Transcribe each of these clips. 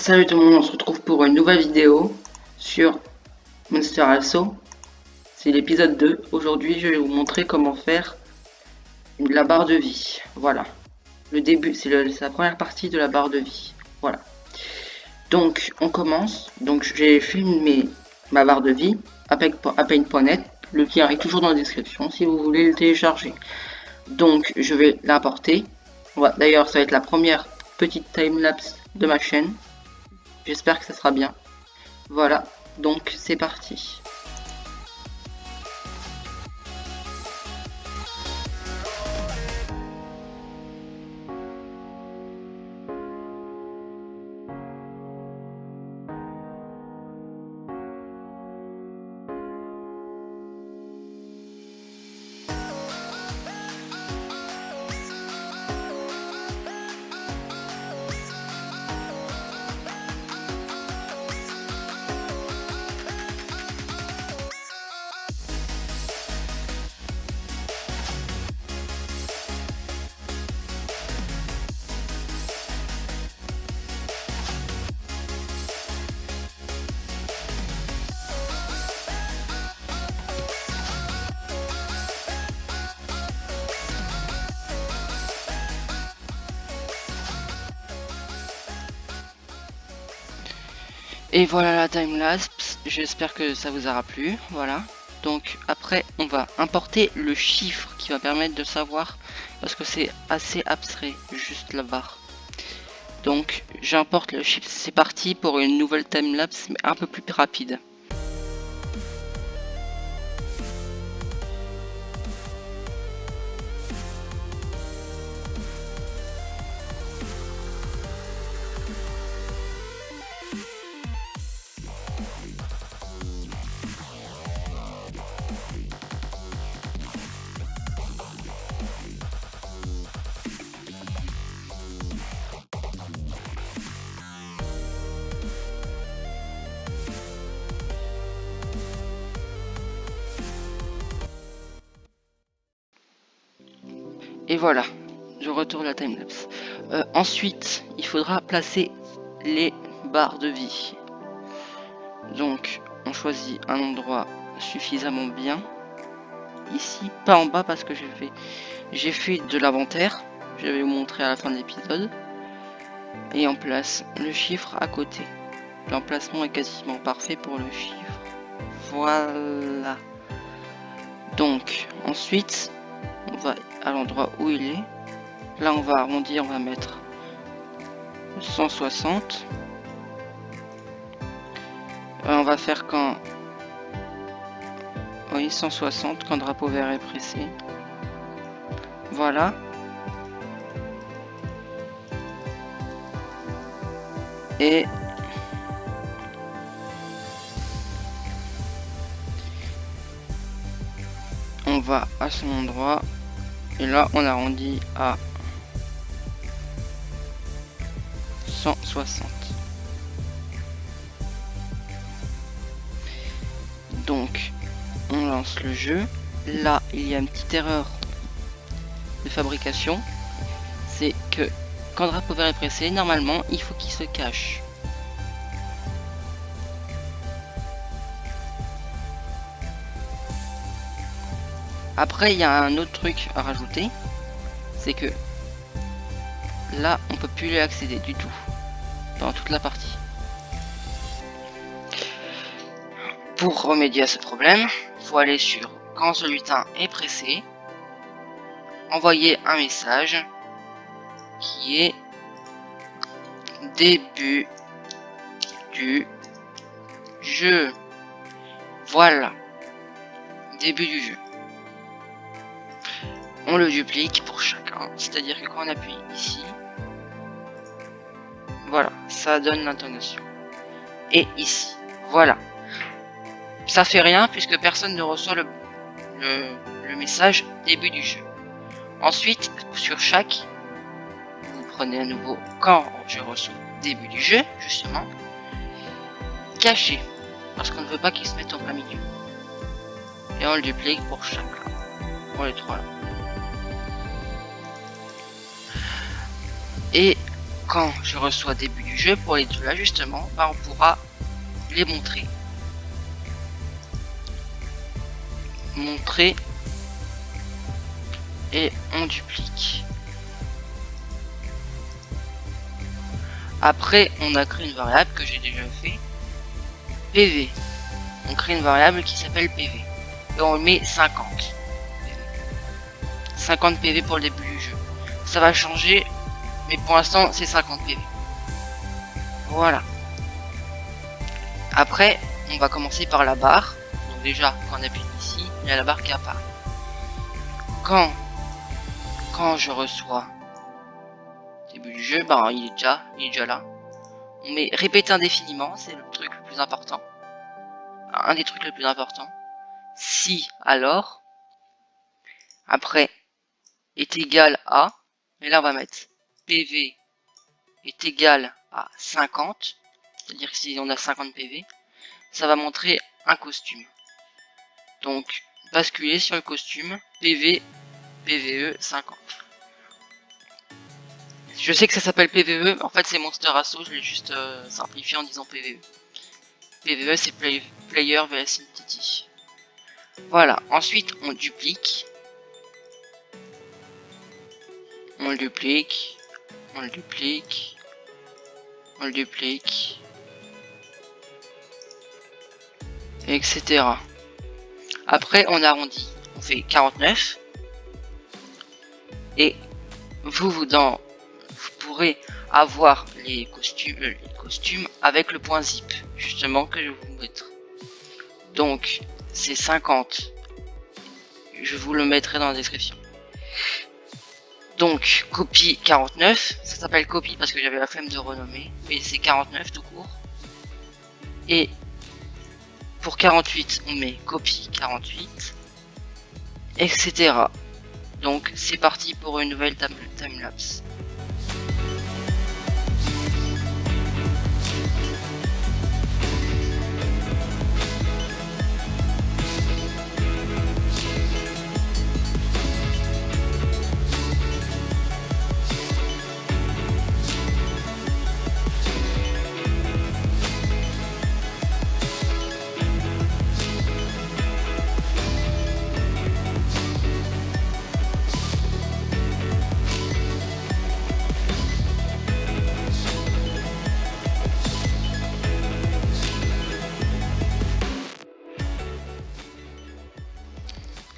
Salut tout le monde, on se retrouve pour une nouvelle vidéo sur Monster Assault. C'est l'épisode 2. Aujourd'hui, je vais vous montrer comment faire la barre de vie. Voilà. Le début, c'est la première partie de la barre de vie. Voilà. Donc, on commence. Donc, j'ai filmé ma barre de vie avec Paint.net. Le lien est toujours dans la description si vous voulez le télécharger. Donc, je vais l'importer. D'ailleurs, ça va être la première petite timelapse de ma chaîne. J'espère que ça sera bien. Voilà, donc c'est parti. Et voilà la timelapse, j'espère que ça vous aura plu, voilà. Donc après on va importer le chiffre qui va permettre de savoir, parce que c'est assez abstrait, juste la barre. Donc j'importe le chiffre, c'est parti pour une nouvelle timelapse mais un peu plus rapide. Et voilà, je retourne la timelapse. Ensuite, il faudra placer les barres de vie. Donc, on choisit un endroit suffisamment bien. Ici, pas en bas parce que j'ai fait de l'inventaire. Je vais vous montrer à la fin de l'épisode. Et on place le chiffre à côté. L'emplacement est quasiment parfait pour le chiffre. Voilà. Donc, ensuite, on va à l'endroit où il est. Là, on va arrondir, on va mettre 160. On va faire quand... Oui, 160 quand le drapeau vert est pressé. Voilà. Et on va à son endroit. Et là, on arrondit à 160. Donc, on lance le jeu. Là, il y a une petite erreur de fabrication. C'est que quand le drapeau vert est pressé, normalement, il faut qu'il se cache. Après, il y a un autre truc à rajouter. C'est que là, on peut plus y accéder du tout. Pendant toute la partie. Pour remédier à ce problème, il faut aller sur quand ce lutin est pressé, envoyer un message qui est début du jeu. Voilà, début du jeu. On le duplique pour chacun, c'est-à-dire que quand on appuie ici, voilà, ça donne l'intonation. Et ici, voilà. Ça fait rien puisque personne ne reçoit le message début du jeu. Ensuite, sur chaque, vous prenez à nouveau quand je reçois début du jeu, justement, caché, parce qu'on ne veut pas qu'il se mette en plein milieu. Et on le duplique pour chacun, pour les trois là. Et quand je reçois début du jeu, pour les deux là justement, bah, on pourra les montrer. Montrer et on duplique. Après, on a créé une variable que j'ai déjà fait, PV. On crée une variable qui s'appelle PV et on met 50. 50 PV pour le début du jeu. Ça va changer, mais pour l'instant c'est 50 PV. Voilà. Après, on va commencer par la barre. Donc déjà, quand on appuie ici, il y a la barre qui apparaît. Quand je reçois début du jeu, bah il est déjà là. On met répéter indéfiniment, c'est le truc le plus important. Un des trucs les plus importants. Si, alors, après, est égal à, et là on va mettre PV est égal à 50, c'est-à-dire que si on a 50 PV, ça va montrer un costume. Donc, basculer sur le costume, PV, PVE 50. Je sais que ça s'appelle PVE, en fait c'est Monster Assault, je l'ai juste simplifié en disant PVE. PVE c'est Player vs Entity. Voilà, ensuite on duplique. On le duplique. On le duplique. On le duplique. Etc. Après on arrondit. On fait 49. Et vous pourrez avoir les costumes avec le point zip, justement, que je vais vous mettre. Donc, c'est 50. Je vous le mettrai dans la description. Donc, copie 49. Ça s'appelle copie parce que j'avais la flemme de renommer. Mais c'est 49 tout court. Et pour 48, on met copie 48. Etc. Donc, c'est parti pour une nouvelle timelapse.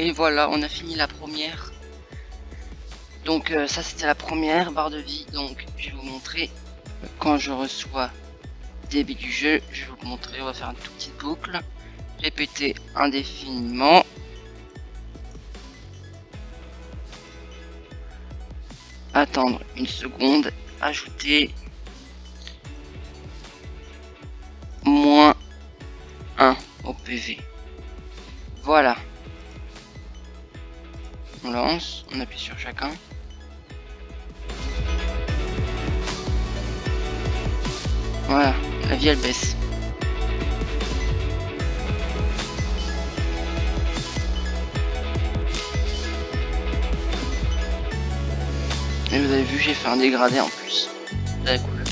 Et voilà, on a fini la première. Donc ça c'était la première barre de vie. Donc je vais vous montrer quand je reçois début du jeu. Je vais vous montrer, on va faire une toute petite boucle. Répéter indéfiniment. Attendre une seconde. Ajouter moins 1 au PV. Voilà. On lance, on appuie sur chacun. Voilà, la vie elle baisse. Et vous avez vu, j'ai fait un dégradé en plus de la couleur.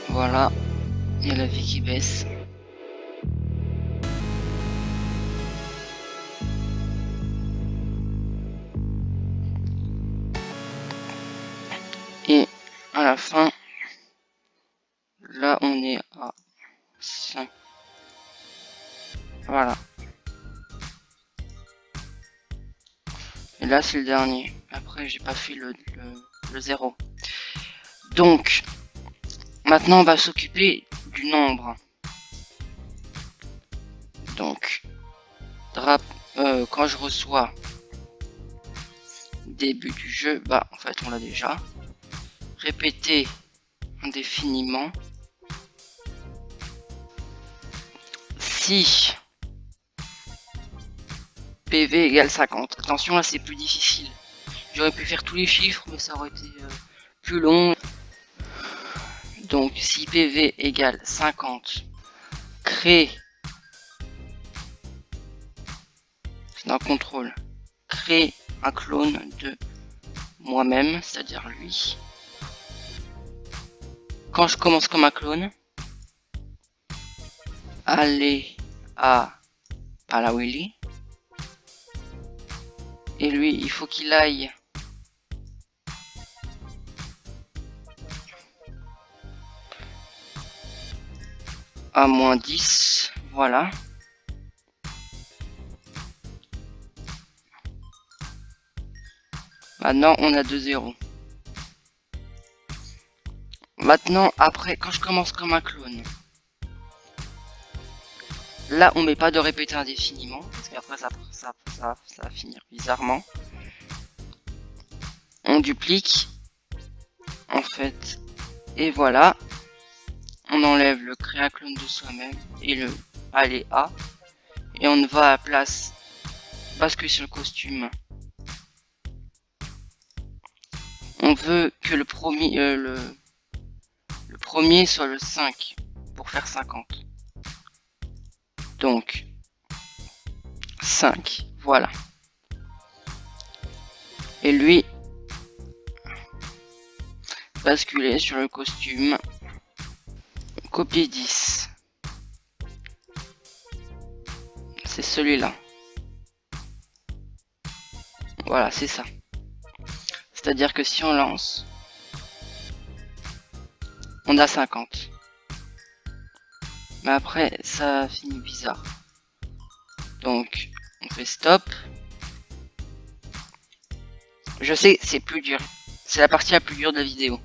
Voilà, il y a la vie qui baisse. Et à la fin, là on est à 5. Voilà. Et là c'est le dernier. Après j'ai pas fait le 0. Donc, maintenant on va s'occuper du nombre. Donc, quand je reçois début du jeu, bah en fait on l'a déjà. Répéter indéfiniment. Si PV égale 50. Attention, là c'est plus difficile. J'aurais pu faire tous les chiffres, mais ça aurait été plus long. Donc si PV égale 50, créer dans contrôle, créer un clone de moi-même, c'est-à-dire lui. Quand je commence comme un clone, aller à la Willy. Et lui, il faut qu'il aille à -10. Voilà. Maintenant, on a 2-0. Maintenant, après, quand je commence comme un clone, là, on met pas de répéter indéfiniment, parce qu'après, ça va finir bizarrement. On duplique, en fait, et voilà. On enlève le créer un clone de soi-même et le aller à, et on va à place basculer sur le costume. On veut que le premier soit le 5 pour faire 50. Donc 5, voilà. Et lui, basculer sur le costume, copier 10. C'est celui-là. Voilà, c'est ça. C'est-à-dire que si on lance, on a 50. Mais après, ça finit bizarre. Donc, on fait stop. Je sais, c'est plus dur. C'est la partie la plus dure de la vidéo.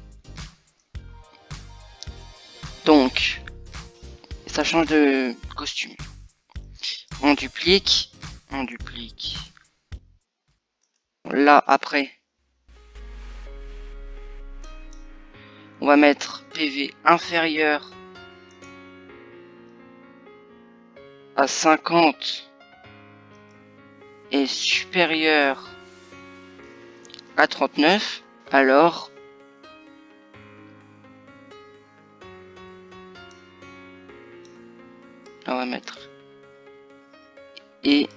Donc, ça change de costume. On duplique. On duplique. Là, après, on va mettre PV inférieur à 50 et supérieur à 39. Alors, on va mettre et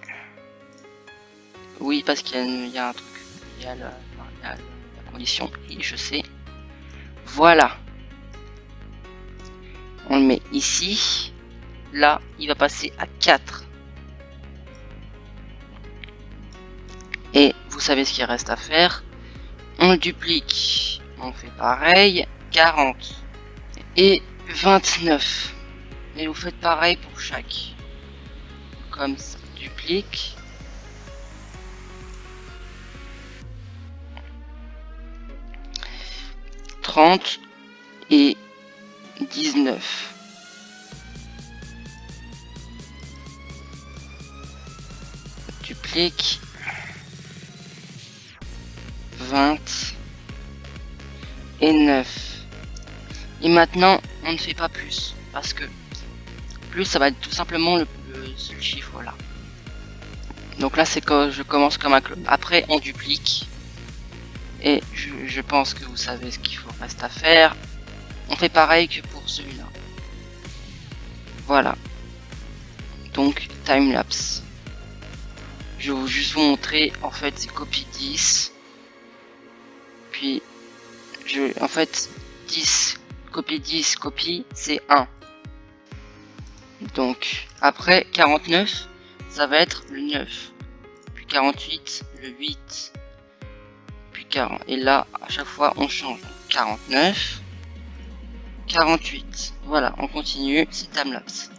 oui, parce qu'il y a un truc, il y a la condition et je sais. Voilà, on le met ici. Là, il va passer à 4. Et vous savez ce qu'il reste à faire. On le duplique, on fait pareil, 40 et 29. Et vous faites pareil pour chaque. Comme ça, duplique. Et 19. Duplique. 20 et 9. Et maintenant, on ne fait pas plus. Parce que plus, ça va être tout simplement ce chiffre là. Donc là, c'est quand je commence comme un clone. Après, on duplique. Et je pense que vous savez ce qu'il faut reste à faire. On fait pareil que pour celui-là. Voilà. Donc, timelapse. Je vais juste vous montrer. En fait, c'est copie 10. Puis, en fait, 10, copie, c'est 1. Donc, après 49, ça va être le 9. Puis 48, le 8. Puis 40. Et là, à chaque fois, on change. 49, 48. Voilà, on continue, c'est timelapse.